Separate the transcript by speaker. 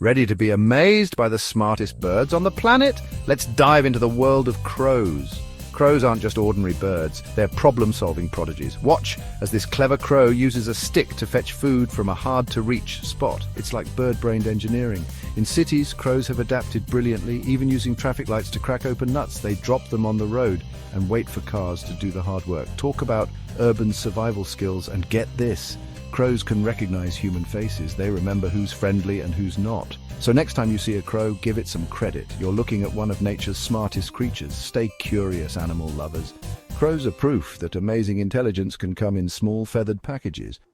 Speaker 1: Ready to be amazed by the smartest birds on the planet? Let's dive into the world of crows. Crows aren't just ordinary birds, they're problem-solving prodigies. Watch as this clever crow uses a stick to fetch food from a hard-to-reach spot. It's like bird-brained engineering. In cities, crows have adapted brilliantly, even using traffic lights to crack open nuts. They drop them on the road and wait for cars to do the hard work. Talk about urban survival skills, and get this. Crows can recognize human faces. They remember who's friendly and who's not. So next time you see a crow, give it some credit. You're looking at one of nature's smartest creatures. Stay curious, animal lovers. Crows are proof that amazing intelligence can come in small feathered packages.